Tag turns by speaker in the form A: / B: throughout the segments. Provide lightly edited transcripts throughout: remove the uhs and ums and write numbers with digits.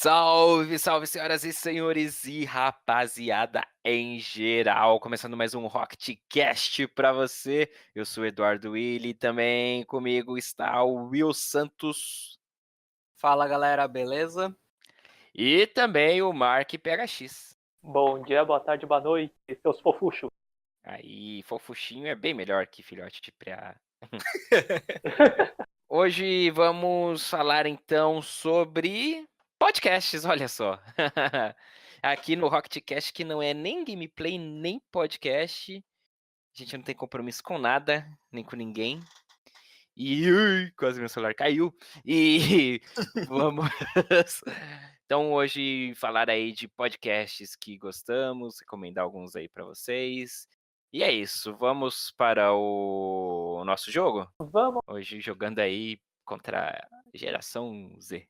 A: Salve, salve, senhoras e senhores e rapaziada em geral. Começando mais um Rocketcast pra você. Eu sou o Eduardo Willi, também comigo está o Will Santos
B: Fala galera, beleza?
A: e também o Mark PHX.
C: Bom dia, boa tarde, boa noite, seus fofuchos.
A: Aí, fofuchinho é bem melhor que filhote de preá. Hoje vamos falar então sobre podcasts, olha só. Aqui no Rocketcast, que não é nem gameplay, nem podcast. A gente não tem compromisso com nada, nem com ninguém. E ui, quase meu celular caiu. E vamos então hoje falar aí de podcasts que gostamos, recomendar alguns aí para vocês. E é isso, vamos para o nosso jogo?
C: Vamos,
A: Hoje jogando aí contra a geração Z.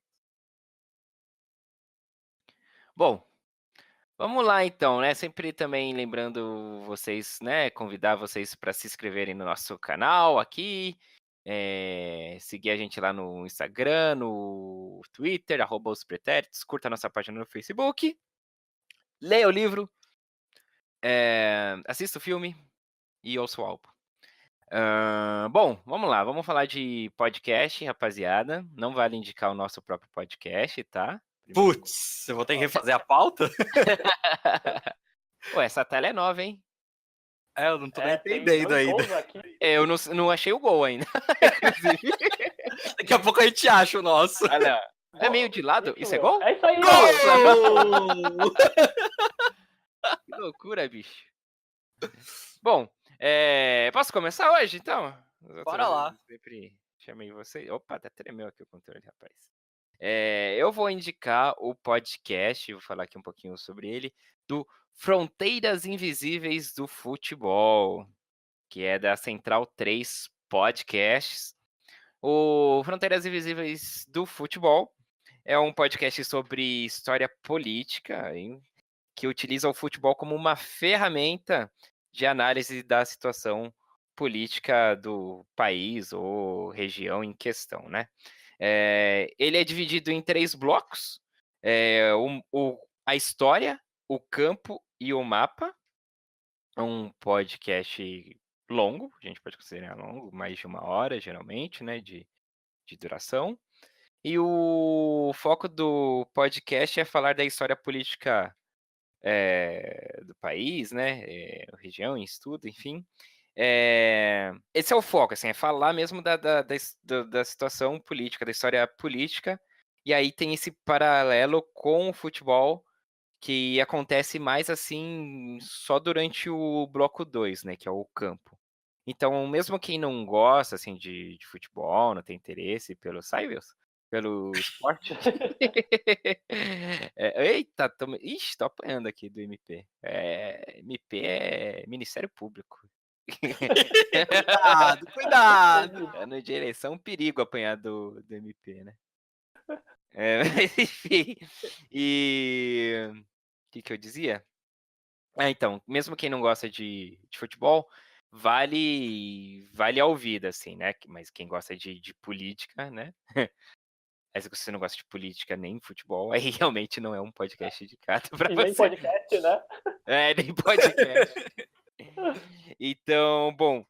A: Bom, vamos lá então, né, sempre também lembrando vocês, né, convidar vocês para se inscreverem no nosso canal aqui, seguir a gente lá no Instagram, no Twitter, @ospretéritos, curta a nossa página no Facebook, leia o livro, assista o filme e ouça o álbum. Bom, vamos lá, vamos falar de podcast, rapaziada. Não vale indicar o nosso próprio podcast, tá? Primeiro.
B: Putz, eu vou ter que refazer a pauta?
A: Pô, essa tela é nova, hein?
B: Eu não tô nem
C: tem
B: entendendo
C: dois
B: ainda.
C: gols aqui.
A: Eu não achei o gol ainda, inclusive.
B: Daqui a pouco a gente acha o nosso.
A: Olha, é meio de lado. Isso é gol?
C: É isso aí,
B: Gol!
A: Que loucura, bicho. Bom, posso começar hoje, então?
B: Bora lá.
A: Sempre chamei vocês. Opa, até tremeu aqui o controle, rapaz. Eu vou indicar o podcast, vou falar aqui um pouquinho sobre ele, do Fronteiras Invisíveis do Futebol, que é da Central 3 Podcasts. O Fronteiras Invisíveis do Futebol é um podcast sobre história política, hein, que utiliza o futebol como uma ferramenta de análise da situação política do país ou região em questão, né? Ele é dividido em 3 blocos, a história, o campo e o mapa. É um podcast longo, a gente pode considerar longo, mais de 1 hora geralmente, né, de duração. E o foco do podcast é falar da história política, do país, né, região em estudo, enfim. Esse é o foco, assim, é falar mesmo da situação política, da história política, e aí tem esse paralelo com o futebol, que acontece mais, assim, só durante o bloco 2, né, que é o campo. Então, mesmo quem não gosta, assim, de futebol, não tem interesse pelo sai, Wilson, pelo esporte. Eita, ixi, tô apanhando aqui do MP. MP é Ministério Público.
B: Cuidado, cuidado.
A: Ano de eleição, um perigo apanhar do MP, né. Mas enfim, e o que eu dizia? Então, mesmo quem não gosta de futebol, vale a ouvida, assim, né, mas quem gosta de política, né, aí se você não gosta de política nem futebol, aí realmente não é um podcast dedicado pra
C: E nem
A: você.
C: podcast, né?
A: Nem podcast. Então, bom,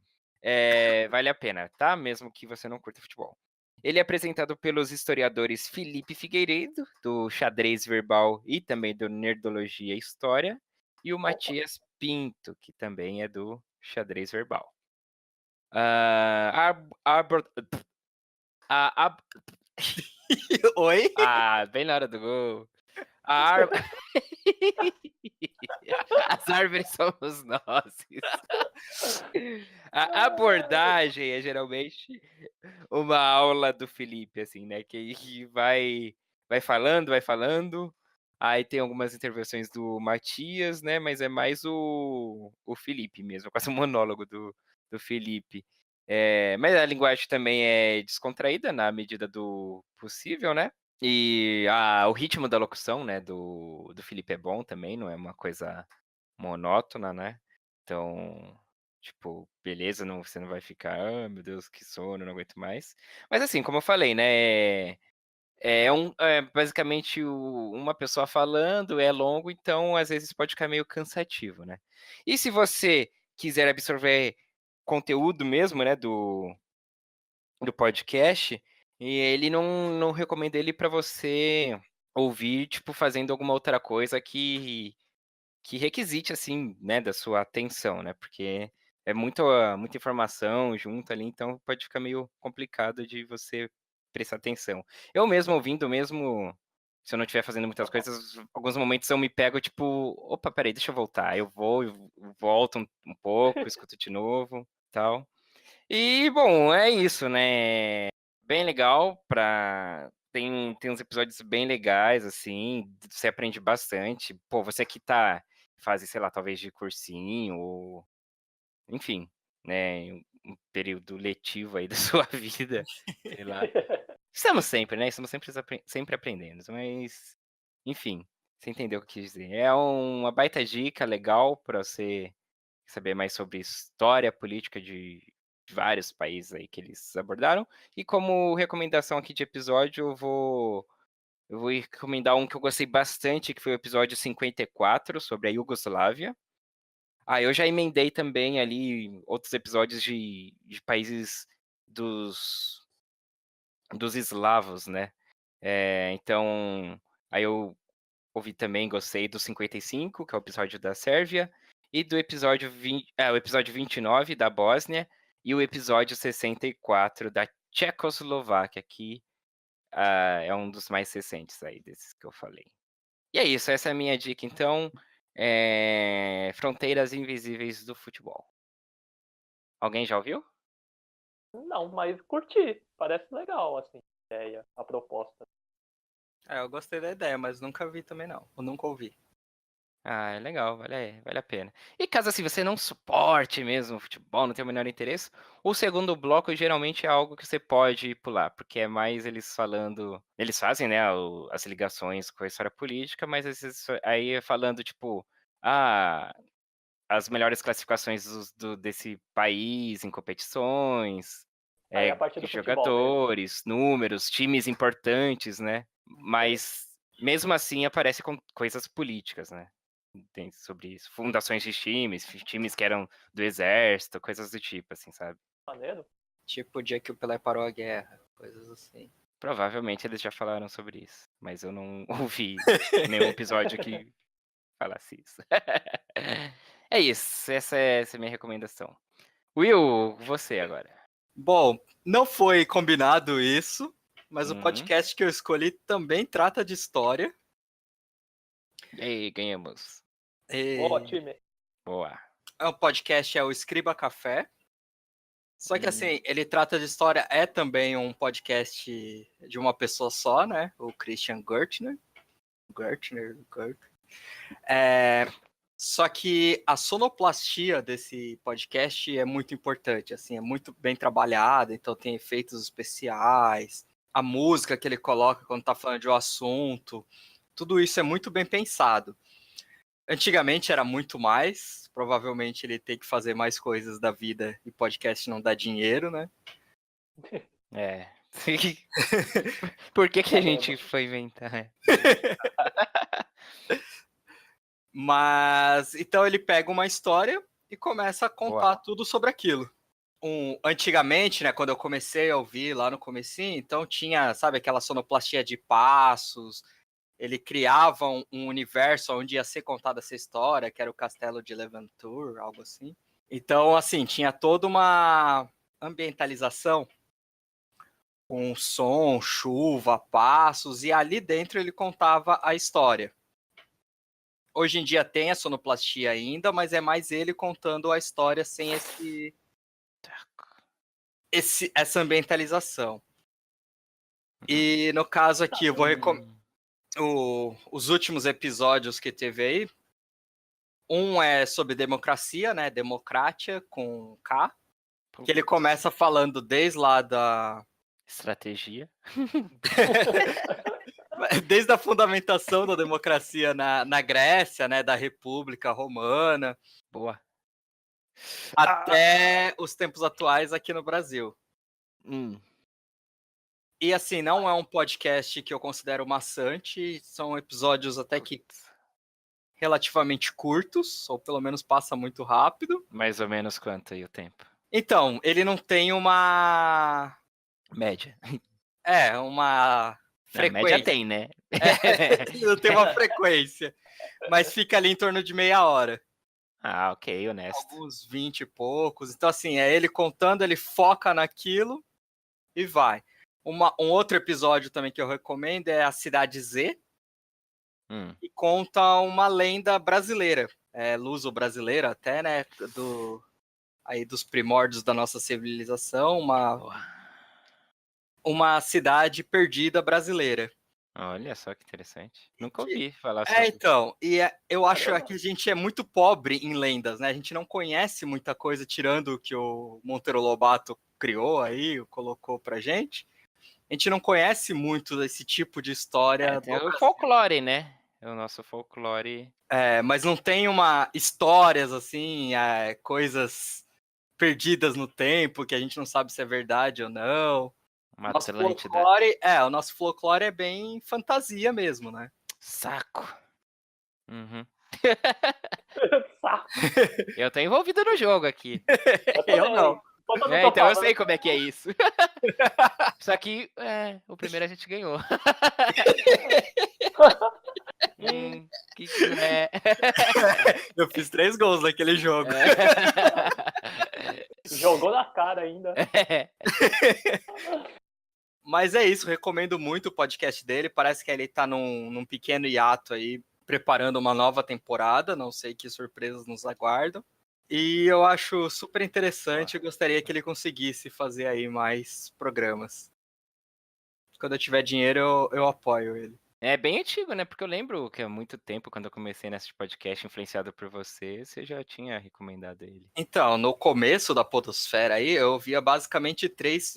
A: vale a pena, tá, mesmo que você não curta futebol. Ele é apresentado pelos historiadores Felipe Figueiredo, do Xadrez Verbal e também do Nerdologia e História, e o Matias Pinto, que também é do Xadrez Verbal.
B: Oi?
A: Bem na hora do gol. As árvores somos nós. A abordagem é geralmente uma aula do Felipe, assim, né, que vai falando, aí tem algumas intervenções do Matias, né, mas é mais o Felipe mesmo, quase um monólogo do Felipe. Mas a linguagem também é descontraída na medida do possível, né, e o ritmo da locução, né, do Felipe é bom também, não é uma coisa monótona, né, então, tipo, beleza, você não vai ficar: "Ah, meu Deus, que sono, não aguento mais". Mas assim, como eu falei, né, É basicamente uma pessoa falando, é longo, então às vezes pode ficar meio cansativo, né. E se você quiser absorver conteúdo mesmo, né, do podcast, e ele não recomendo ele para você ouvir, tipo, fazendo alguma outra coisa que requisite, assim, né, da sua atenção, né, porque é muita informação junto ali, então pode ficar meio complicado de você prestar atenção. Eu mesmo ouvindo, mesmo se eu não estiver fazendo muitas coisas, alguns momentos eu me pego, tipo: "Opa, espera aí, deixa eu voltar". Eu vou e volto um pouco, escuto de novo, tal. E, bom, é isso, né, bem legal pra tem uns episódios bem legais, assim, você aprende bastante. Pô, você que tá em fase, sei lá, talvez de cursinho ou, enfim, né, em um período letivo aí da sua vida, sei lá. Estamos sempre, né, estamos sempre aprendendo, mas, enfim, você entendeu o que eu quis dizer. É uma baita dica legal pra você saber mais sobre história política de vários países aí que eles abordaram. E como recomendação aqui de episódio, eu vou recomendar um que eu gostei bastante, que foi o episódio 54 sobre a Iugoslávia. Ah, eu já emendei também ali outros episódios de países dos dos eslavos, né. Então, aí eu ouvi também, gostei do 55, que é o episódio da Sérvia, e do o episódio 29 da Bósnia, e o episódio 64 da Tchecoslováquia, que, é um dos mais recentes aí desses que eu falei. E é isso, essa é a minha dica então, Fronteiras Invisíveis do Futebol. Alguém já ouviu?
C: Não, mas curti. Parece legal, assim, a ideia, a proposta.
B: Eu gostei da ideia, mas nunca vi também não. Eu nunca ouvi.
A: Ah, é legal, vale a pena. E caso, assim, você não suporte mesmo o futebol, não tenha o menor interesse, o segundo bloco geralmente é algo que você pode pular, porque é mais eles falando eles fazem, né, as ligações com a história política, mas às vezes aí é falando, tipo, ah, as melhores classificações desse país em competições,
C: Aí a parte do futebol mesmo.
A: jogadores, números, times importantes, né,
C: Sei.
A: mas mesmo assim aparece com coisas políticas, né. Tem sobre isso. Fundações de times que eram do exército, coisas do tipo, assim, sabe.
C: Maneiro.
B: Tipo o dia que o Pelé parou a guerra, coisas assim.
A: Provavelmente eles já falaram sobre isso, mas eu não ouvi nenhum episódio que falasse isso. É isso, essa é a minha recomendação. Will, você agora.
B: Bom, não foi combinado isso, mas o
A: Uhum.
B: podcast que eu escolhi também trata de história.
A: E aí, ganhamos.
C: Boa,
B: E
C: time.
A: Boa.
B: é um podcast, é o Escriba Café. Só que
A: Hum.
B: assim, ele trata de história, é também um podcast de uma pessoa só, né? O Christian Gertner. Gertner. Só que a sonoplastia desse podcast é muito importante, assim, é muito bem trabalhada, então tem efeitos especiais, a música que ele coloca quando tá falando de um assunto, tudo isso é muito bem pensado. Antigamente era muito mais, provavelmente ele tem que fazer mais coisas da vida e podcast não dá dinheiro, né?
A: É. Por que a gente
C: Sabemos.
A: foi inventar?
B: Mas então ele pega uma história e começa a
A: Boa.
B: contar tudo sobre aquilo. Antigamente, né, quando eu comecei a ouvir lá no comecinho, então tinha, sabe, aquela sonoplastia de passos, ele criava um universo onde ia ser contada essa história, que era o castelo de Levantur, algo assim. Então, assim, tinha toda uma ambientalização com som, chuva, passos, e ali dentro ele contava a história. Hoje em dia tem a sonoplastia ainda, mas é mais ele contando a história sem essa ambientalização. E no caso aqui, eu vou os últimos episódios que teve aí. Um é sobre democracia, né? Democratia com K. Que ele começa falando desde lá da.
A: Estratégia.
B: Desde a fundamentação da democracia na Grécia, né? Da República Romana,
A: Boa.
B: até os tempos atuais aqui no Brasil.
A: Hum.
B: E assim, não é um podcast que eu considero maçante, são episódios até que relativamente curtos, ou pelo menos passa muito rápido.
A: Mais ou menos quanto aí o tempo?
B: Então, ele não tem uma
A: Média.
B: uma
A: Na média
B: frequência.
A: tem, né?
B: Ele não tem uma frequência, mas fica ali em torno de meia hora.
A: Ah, ok, honesto.
B: Alguns 20 e poucos. Então, assim, é ele contando, ele foca naquilo e vai. Um outro episódio também que eu recomendo é A Cidade Z, que conta uma lenda brasileira, luso-brasileira até, né? Aí dos primórdios da nossa civilização, uma cidade perdida brasileira.
A: Olha só que interessante. Nunca ouvi falar sobre isso.
B: Então, eu acho que a gente é muito pobre em lendas, né? A gente não conhece muita coisa, tirando o que o Monteiro Lobato criou aí, colocou pra gente. A gente não conhece muito desse tipo de história.
A: Tem o folclore, né? É o nosso folclore.
B: Mas não tem histórias assim, coisas perdidas no tempo, que a gente não sabe se é verdade ou não.
A: Uma
B: Nosso
A: Atlântida.
B: folclore, o nosso folclore é bem fantasia mesmo, né?
A: Saco. Uhum.
C: Saco.
A: Eu tô envolvido no jogo aqui.
B: Eu não.
A: Então eu sei como é que é isso. Só que, o primeiro a gente ganhou. Que é?
B: Eu fiz 3 gols naquele jogo.
C: Jogou na cara ainda.
B: Mas é isso, recomendo muito o podcast dele. Parece que ele tá num pequeno hiato aí, preparando uma nova temporada. Não sei que surpresas nos aguardam. E eu acho super interessante. Eu gostaria que ele conseguisse fazer aí mais programas. Quando eu tiver dinheiro, eu apoio ele.
A: É bem antigo, né? Porque eu lembro que há muito tempo, quando eu comecei nesse podcast influenciado por você já tinha recomendado ele.
B: Então, no começo da Podosfera aí, eu via basicamente três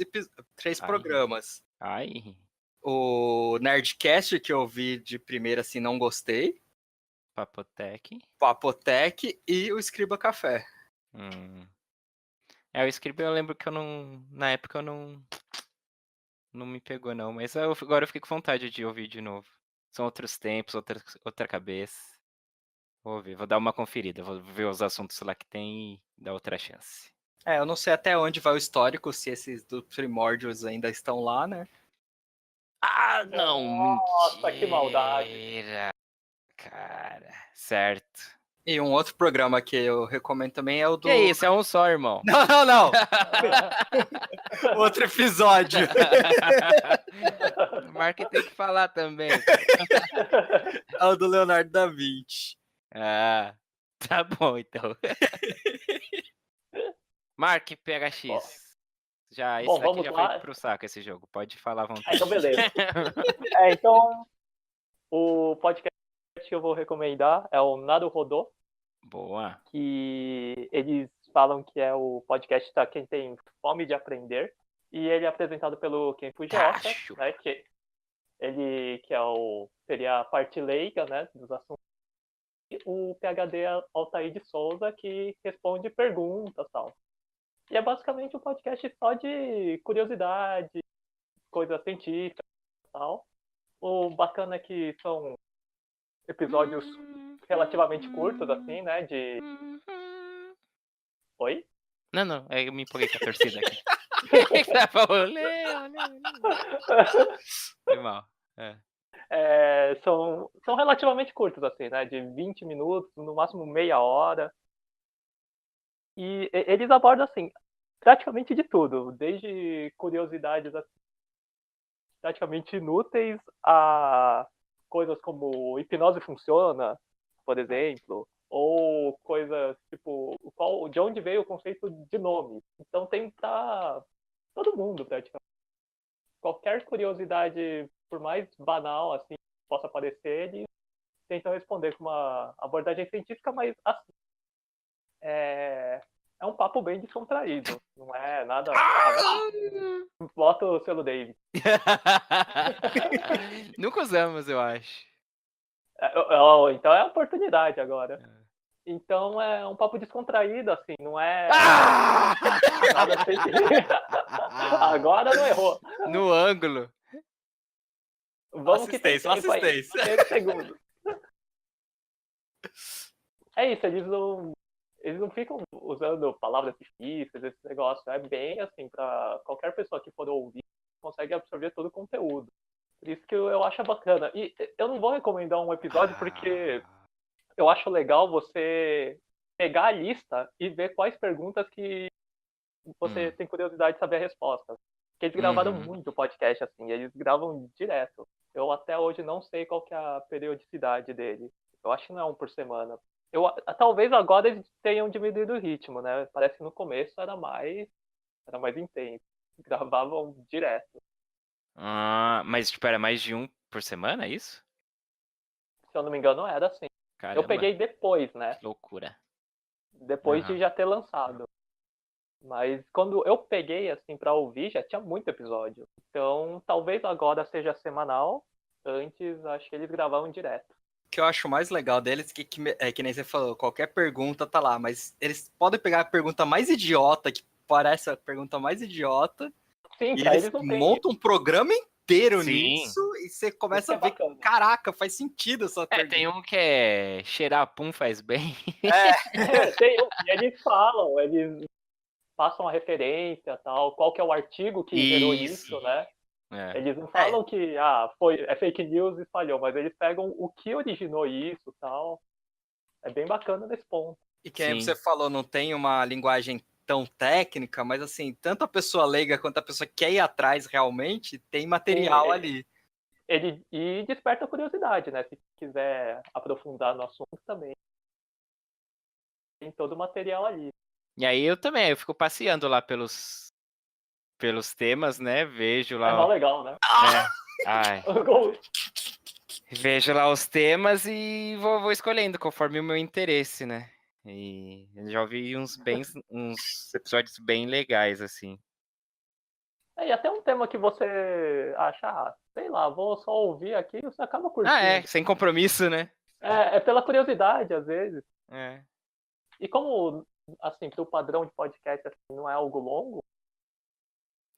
B: programas.
A: Ai.
B: O Nerdcast, que eu vi de primeira, assim, não gostei.
A: Papotec.
B: Papotec e o Escriba Café.
A: O Scribble eu lembro que eu não... Na época eu não me pegou não, mas agora eu fiquei com vontade de ouvir de novo. São outros tempos, outra cabeça. Vou ver, vou dar uma conferida, vou ver os assuntos lá que tem e dar outra chance.
B: Eu não sei até onde vai o histórico, se esses do Primórdios ainda estão lá, né?
A: Ah, não,
C: Nossa,
A: mentira,
C: que maldade.
A: Cara, certo.
B: E um outro programa que eu recomendo também é o do...
A: Que isso, é um só, irmão.
B: Não! Outro episódio.
A: O Mark tem que falar também.
B: É o do Leonardo da Vinci.
A: Ah, tá bom então. Mark PHX. Já, esse daqui já foi pro saco esse jogo. Pode falar à vontade.
C: Então, beleza. Então, o podcast que eu vou recomendar é o Naruhodô.
A: Boa.
C: Que eles falam que é o podcast para quem tem fome de aprender. E ele é apresentado pelo Ken Fujioka, né? Seria a parte leiga, né, dos assuntos. E o PhD Altair de Souza, que responde perguntas e tal. E é basicamente um podcast só de curiosidade, coisas científicas e tal. O bacana é que são episódios relativamente curtos, assim, né? Oi?
A: Não, eu me empolguei com a torcida aqui. Foi mal.
C: São relativamente curtos, assim, né? De 20 minutos, no máximo meia hora. E eles abordam, assim, praticamente de tudo. Desde curiosidades assim, praticamente inúteis a coisas como hipnose funciona, por exemplo. Ou coisas tipo, de onde veio o conceito de nome. Então tem pra todo mundo, praticamente. Qualquer curiosidade, por mais banal assim possa parecer, eles tentam responder com uma abordagem científica, mas assim, é um papo bem descontraído. Não é nada. Bota o selo David.
A: Nunca usamos, eu acho.
C: Então é a oportunidade agora. Então é um papo descontraído, assim, não é nada assim. Agora não errou.
A: No ângulo.
C: Vamos que tem
B: Assistência,
C: tempo aí.
B: assistência.
C: 10 segundos. É isso, eles não ficam usando palavras difíceis, esse negócio. É bem assim, pra qualquer pessoa que for ouvir, consegue absorver todo o conteúdo. Por isso que eu acho bacana. E eu não vou recomendar um episódio porque eu acho legal você pegar a lista e ver quais perguntas que você tem curiosidade de saber a resposta. Porque eles gravaram
A: Uhum.
C: muito podcast, assim, eles gravam direto. Eu até hoje não sei qual que é a periodicidade dele. Eu acho que não é um por semana. Talvez agora eles tenham diminuído o ritmo, né? Parece que no começo era mais intenso. Gravavam direto.
A: Mas, tipo, era mais de um por semana, é isso?
C: Se eu não me engano, era assim. Eu
A: Caramba,
C: peguei depois, né?
A: que loucura.
C: Depois de
A: Aham.
C: já ter lançado. Mas quando eu peguei, assim, pra ouvir, já tinha muito episódio. Então, talvez agora seja semanal. Antes, acho que eles gravavam direto.
B: O que eu acho mais legal deles é que nem você falou, qualquer pergunta tá lá, mas eles podem pegar a pergunta mais idiota, que parece a pergunta mais idiota,
C: Sim,
B: e
C: pra
B: eles
C: eles não tem isso.
B: montam um programa inteiro
A: Sim.
B: nisso, e você
C: Isso
B: começa
C: que
B: a
C: é
B: ver,
C: bacana.
B: caraca, faz sentido essa pergunta.
A: Tem um que é cheirar pum faz bem.
C: E eles passam a referência, tal, qual que é o artigo que gerou
A: Isso.
C: isso, né?
A: É.
C: Eles não falam que é fake news e falhou, mas eles pegam o que originou isso, tal. É bem bacana nesse ponto.
B: E que nem
A: Sim.
B: você falou, não tem uma linguagem tão técnica, mas assim, tanto a pessoa leiga quanto a pessoa que quer ir atrás realmente, tem material
C: Sim,
B: ali.
C: e desperta a curiosidade, né? Se quiser aprofundar no assunto também. Tem todo o material ali.
A: E aí eu também, eu fico passeando lá pelos temas, né? Vejo
C: É mó
A: lá.
C: legal, né?
A: Ai. Vejo lá os temas e vou escolhendo conforme o meu interesse, né? E eu já ouvi uns episódios bem legais, assim.
C: E até um tema que você acha, sei lá, vou só ouvir aqui, você acaba curtindo.
A: Sem compromisso, né?
C: É pela curiosidade, às vezes.
A: É.
C: E como, assim, pro padrão de podcast assim, não é algo longo,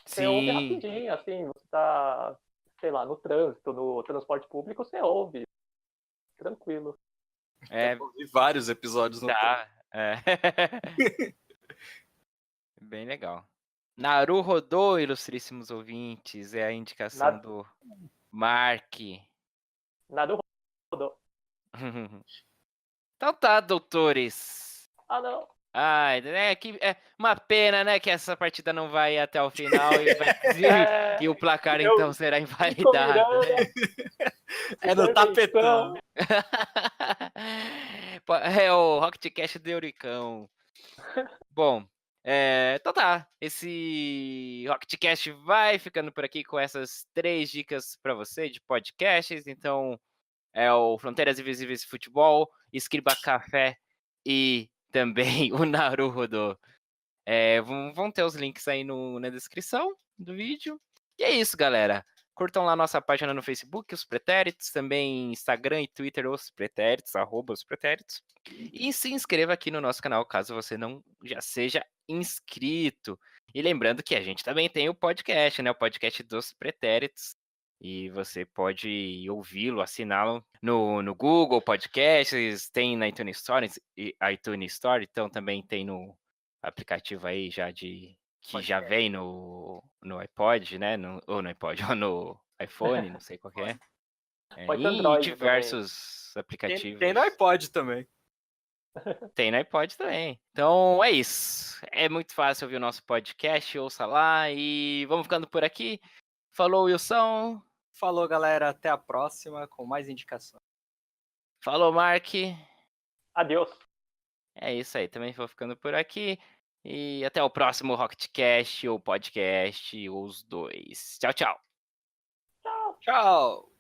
C: você ouve
A: Sim,
C: rapidinho, assim, você tá, sei lá, no trânsito, no transporte público, você ouve. Tranquilo.
B: Eu ouvi vários episódios no
A: tá. É. Bem legal. Naru rodou, ilustríssimos ouvintes, é a indicação
C: Nada,
A: do Mark.
C: nada rodou.
A: Então tá, doutores.
C: Ah, não.
A: Ai, é uma pena, né, que essa partida não vai até o final e o placar
C: Eu
A: então será
C: fico
A: invalidado,
C: mirando,
A: né?
B: É no tapetão.
A: É o Rocket Cash do Euricão. Bom, então tá. Esse Rocket Cash vai ficando por aqui com essas 3 dicas para você de podcasts. Então, é o Fronteiras Invisíveis Futebol, Escriba Café e também o Naruhodo. Vão ter os links aí na descrição do vídeo. E é isso, galera. Curtam lá nossa página no Facebook, Os Pretéritos, também Instagram e Twitter, Os Pretéritos, @Os Pretéritos. E se inscreva aqui no nosso canal, caso você não já seja inscrito. E lembrando que a gente também tem o podcast, né? O podcast dos Pretéritos. E você pode ouvi-lo, assiná-lo no Google Podcasts, tem na iTunes Store, então também tem no aplicativo aí que já vem no iPod, né? Ou no iPod, ou no iPhone, não sei qual que é.
C: Pode ser
A: E em
C: Android também.
A: diversos
B: Tem
A: aplicativos.
B: no iPod também.
A: Tem no iPod também. Então é isso. É muito fácil ouvir o nosso podcast, ouça lá e vamos ficando por aqui. Falou, Wilson.
B: Falou, galera. Até a próxima com mais indicações.
A: Falou, Mark.
C: Adeus.
A: É isso aí, também vou ficando por aqui. E até o próximo Rocketcast ou podcast, ou os dois. Tchau, tchau.
C: Tchau.
B: Tchau.